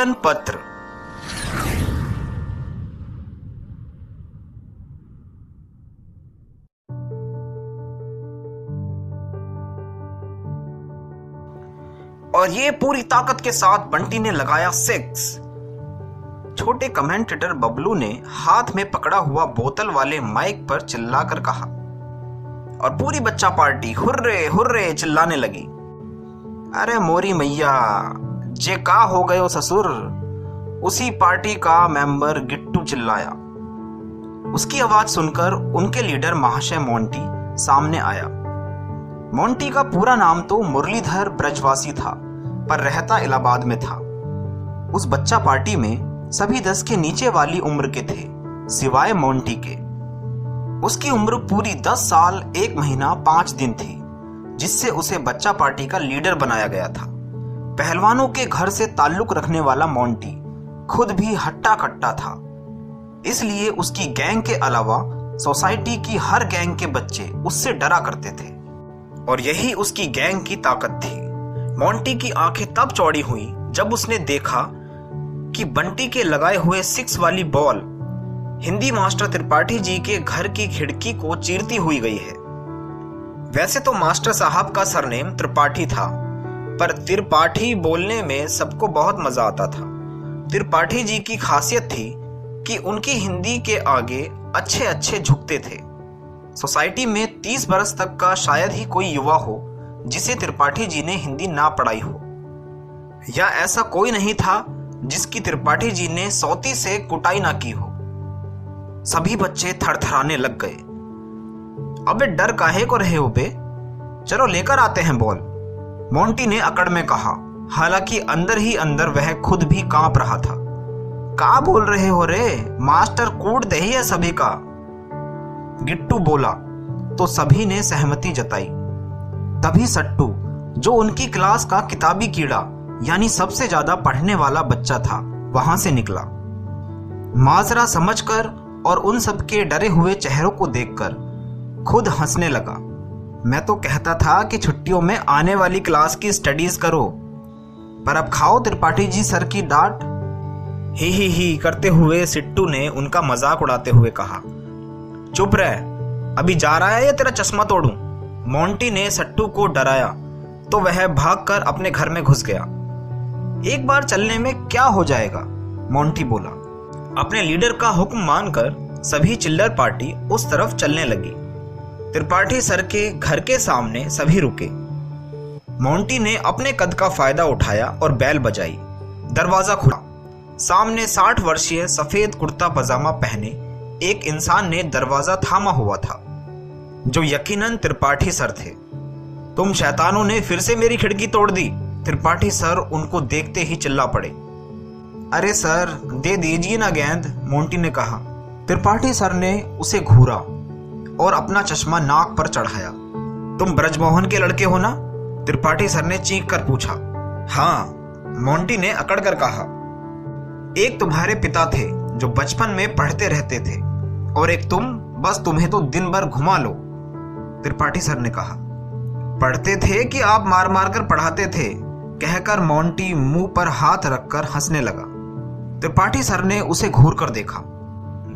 उद्घाटन पत्र। और ये पूरी ताकत के साथ बंटी ने लगाया 6। छोटे कमेंटेटर बबलू ने हाथ में पकड़ा हुआ बोतल वाले माइक पर चिल्लाकर कहा और पूरी बच्चा पार्टी हुर्रे हुर्रे चिल्लाने लगी। अरे मोरी मैया, जे का हो गयो ससुर, उसी पार्टी का मेंबर गिट्टू चिल्लाया। उसकी आवाज सुनकर उनके लीडर महाशय मोंटी सामने आया। मोंटी का पूरा नाम तो मुरलीधर ब्रजवासी था, पर रहता इलाहाबाद में था। उस बच्चा पार्टी में सभी 10 के नीचे वाली उम्र के थे, सिवाय मोंटी के। उसकी उम्र पूरी 10 साल 1 महीना 5 दिन थी, जिससे उसे बच्चा पार्टी का लीडर बनाया गया था। पहलवानों के घर से ताल्लुक रखने वाला मोंटी खुद भी हट्टा कट्टा था, इसलिए उसकी गैंग के अलावा सोसाइटी की हर गैंग के बच्चे उससे डरा करते थे, और यही उसकी गैंग की ताकत थी। मोंटी की आंखें तब चौड़ी हुई जब उसने देखा कि बंटी के लगाए हुए 6 वाली बॉल हिंदी मास्टर त्रिपाठी जी के घर की खिड़की को चीरती हुई गई है। वैसे तो मास्टर साहब का सरनेम त्रिपाठी था, पर त्रिपाठी बोलने में सबको बहुत मजा आता था। त्रिपाठी जी की खासियत थी कि उनकी हिंदी के आगे अच्छे अच्छे झुकते थे। सोसाइटी में 30 बरस तक का शायद ही कोई युवा हो जिसे त्रिपाठी जी ने हिंदी ना पढ़ाई हो, या ऐसा कोई नहीं था जिसकी त्रिपाठी जी ने सौती से कुटाई ना की हो। सभी बच्चे थरथराने लग गए। अबे डर काहे को रहे हो बे, चलो लेकर आते हैं बॉल, मोंटी ने अकड़ में कहा। हालांकि अंदर ही अंदर वह खुद भी कांप रहा था। का बोल रहे हो रे, मास्टर कूट दे ही है सभी का, गिट्टू बोला तो सभी ने सहमति जताई। तभी सट्टू, जो उनकी क्लास का किताबी कीड़ा यानी सबसे ज्यादा पढ़ने वाला बच्चा था, वहां से निकला। माजरा समझकर और उन सबके डरे हुए चेहरों को देखकर खुद हंसने लगा। मैं तो कहता था कि छुट्टियों में आने वाली क्लास की स्टडीज करो, पर अब खाओ त्रिपाठी जी सर की डांट। ही करते हुए सिट्टू ने उनका मजाक उड़ाते हुए कहा। चुप रह, अभी जा रहा है या तेरा चश्मा तोड़ूं? मोंटी ने सट्टू को डराया तो वह भागकर अपने घर में घुस गया। एक बार चलने में क्या हो जाएगा, मोंटी बोला। अपने लीडर का हुक्म मानकर सभी चिल्लर पार्टी उस तरफ चलने लगी। त्रिपाठी सर के घर के सामने सभी रुके। मोंटी ने अपने कद का फायदा उठाया और बैल बजाई। दरवाजा खुला। सामने 60 वर्षीय सफेद कुर्ता पजामा पहने एक इंसान ने दरवाजा थामा हुआ था, जो यकीनन त्रिपाठी सर थे। तुम शैतानों ने फिर से मेरी खिड़की तोड़ दी, त्रिपाठी सर उनको देखते ही चिल्ला पड़े। अरे सर, दे दीजिए ना गेंद, मोंटी ने कहा। त्रिपाठी सर ने उसे घूरा और अपना चश्मा नाक पर चढ़ाया। तुम ब्रजमोहन के लड़के हो ना? त्रिपाठी सर ने चीख कर पूछा। हाँ, मोंटी ने अकड़ कर कहा। एक तुम्हारे पिता थे जो बचपन में पढ़ते रहते थे, और एक तुम, बस तुम्हें तो दिन भर घुमा लो, त्रिपाठी सर ने कहा। पढ़ते थे कि आप मार मार कर पढ़ाते थे, कहकर मोंटी मुंह पर हाथ रखकर हंसने लगा। त्रिपाठी सर ने उसे घूर कर देखा।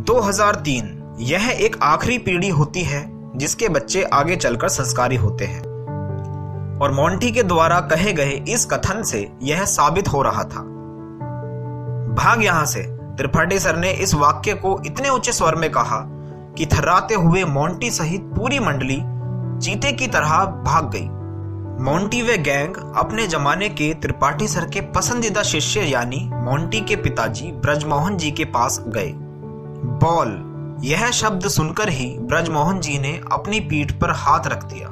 2003 यह एक आखिरी पीढ़ी होती है जिसके बच्चे आगे चलकर संस्कारी होते हैं, और मोंटी के द्वारा कहे गए इस कथन से यह साबित हो रहा था। भाग यहां से, त्रिपाठी सर ने इस वाक्य को इतने ऊंचे स्वर में कहा कि थर्राते हुए मोंटी सहित पूरी मंडली चीते की तरह भाग गई। मोंटी व गैंग अपने जमाने के त्रिपाठी सर के पसंदीदा शिष्य यानी मोंटी के पिताजी ब्रजमोहन जी के पास गए। बॉल, यह शब्द सुनकर ही ब्रजमोहन जी ने अपनी पीठ पर हाथ रख दिया।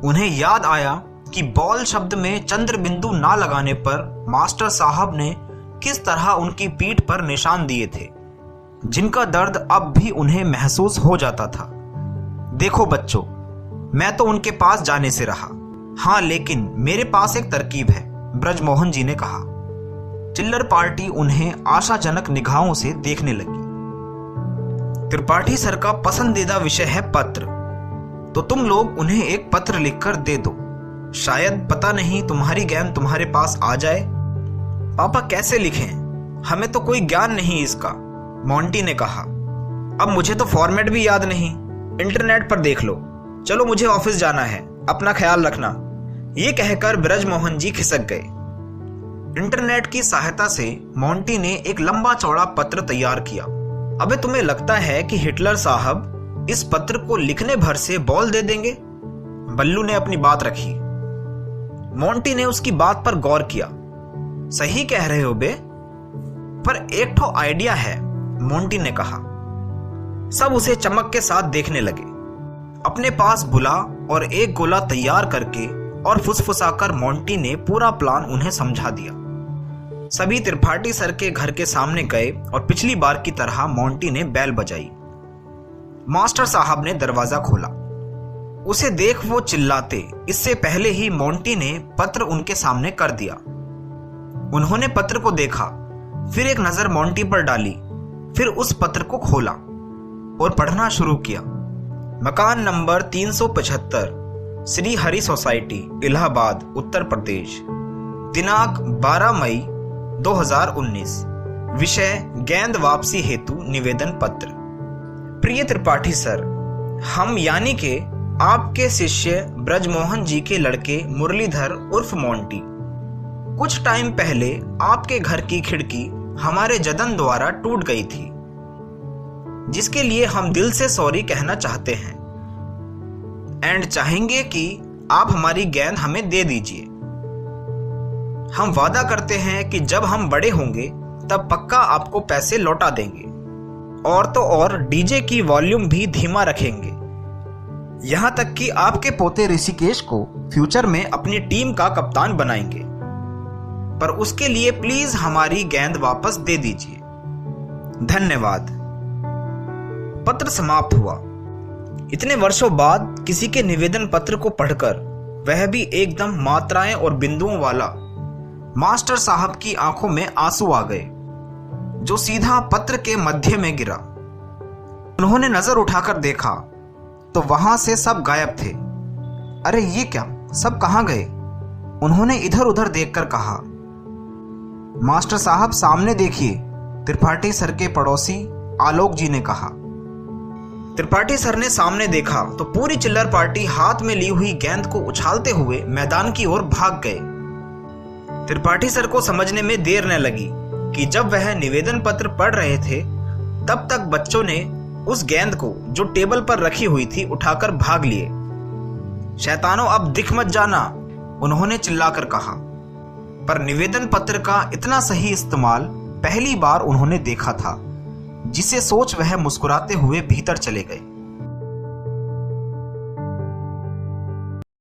उन्हें याद आया कि बॉल शब्द में चंद्र बिंदु ना लगाने पर मास्टर साहब ने किस तरह उनकी पीठ पर निशान दिए थे, जिनका दर्द अब भी उन्हें महसूस हो जाता था। देखो बच्चों, मैं तो उनके पास जाने से रहा, हाँ, लेकिन मेरे पास एक तरकीब है, ब्रजमोहन जी ने कहा। चिल्लर पार्टी उन्हें आशाजनक निगाहों से देखने लगी। त्रिपाठी सर का पसंदीदा विषय है पत्र, तो तुम लोग उन्हें एक पत्र लिखकर दे दो, शायद पता नहीं तुम्हारी गैंग तुम्हारे पास आ जाए। पापा कैसे लिखें, हमें तो कोई ज्ञान नहीं इसका, मोंटी ने कहा। अब मुझे तो फॉर्मेट भी याद नहीं, इंटरनेट पर देख लो। चलो मुझे ऑफिस जाना है, अपना ख्याल रखना। ये कहकर ब्रजमोहन जी खिसक गए। इंटरनेट की सहायता से मोंटी ने एक लंबा चौड़ा पत्र तैयार किया। अबे तुम्हें लगता है कि हिटलर साहब इस पत्र को लिखने भर से बॉल दे देंगे? बल्लू ने अपनी बात रखी। मोंटी ने उसकी बात पर गौर किया। सही कह रहे हो बे, पर एक ठो आइडिया है, मोंटी ने कहा। सब उसे चमक के साथ देखने लगे। अपने पास बुला और एक गोला तैयार करके और फुसफुसाकर मोंटी ने पूरा प्लान उन्हें समझा दिया। सभी त्रिपाठी सर के घर के सामने गए और पिछली बार की तरह मोंटी ने बेल बजाई। मास्टर साहब ने दरवाजा खोला। उसे देख वो चिल्लाते, इससे पहले ही मोंटी ने पत्र उनके सामने कर दिया। उन्होंने पत्र को देखा, फिर एक नजर मोंटी पर डाली, फिर उस पत्र को खोला और पढ़ना शुरू किया। मकान नंबर 375, श्री हरि सोसाइटी, इलाहाबाद, उत्तर प्रदेश। दिनांक 12 मई 2019। विषय गेंद वापसी हेतु निवेदन पत्र। प्रिय त्रिपाठी सर, हम यानी के आपके शिष्य ब्रजमोहन जी के लड़के मुरलीधर उर्फ मोंटी कुछ टाइम पहले आपके घर की खिड़की हमारे जदन द्वारा टूट गई थी, जिसके लिए हम दिल से सॉरी कहना चाहते हैं एंड चाहेंगे कि आप हमारी गेंद हमें दे दीजिए। हम वादा करते हैं कि जब हम बड़े होंगे तब पक्का आपको पैसे लौटा देंगे, और तो और डीजे की वॉल्यूम भी धीमा रखेंगे, यहां तक कि आपके पोते ऋषिकेश को फ्यूचर में अपनी टीम का कप्तान बनाएंगे। पर उसके लिए प्लीज हमारी गेंद वापस दे दीजिए। धन्यवाद। पत्र समाप्त हुआ। इतने वर्षों बाद किसी के निवेदन पत्र को पढ़कर, वह भी एकदम मात्राएं और बिंदुओं वाला, मास्टर साहब की आंखों में आंसू आ गए, जो सीधा पत्र के मध्य में गिरा। उन्होंने नजर उठाकर देखा तो वहां से सब गायब थे। अरे ये क्या, सब कहां गए? उन्होंने इधर उधर देखकर कहा। मास्टर साहब सामने देखिए, त्रिपाठी सर के पड़ोसी आलोक जी ने कहा। त्रिपाठी सर ने सामने देखा तो पूरी चिल्लर पार्टी हाथ में ली हुई गेंद को उछालते हुए मैदान की ओर भाग गए। त्रिपाठी सर को समझने में देर न लगी कि जब वह निवेदन पत्र पढ़ रहे थे तब तक बच्चों ने उस गेंद को जो टेबल पर रखी हुई थी उठाकर भाग लिए। शैतानों, अब दिख मत जाना, उन्होंने चिल्लाकर कहा। पर निवेदन पत्र का इतना सही इस्तेमाल पहली बार उन्होंने देखा था, जिसे सोच वह मुस्कुराते हुए भीतर चले गए।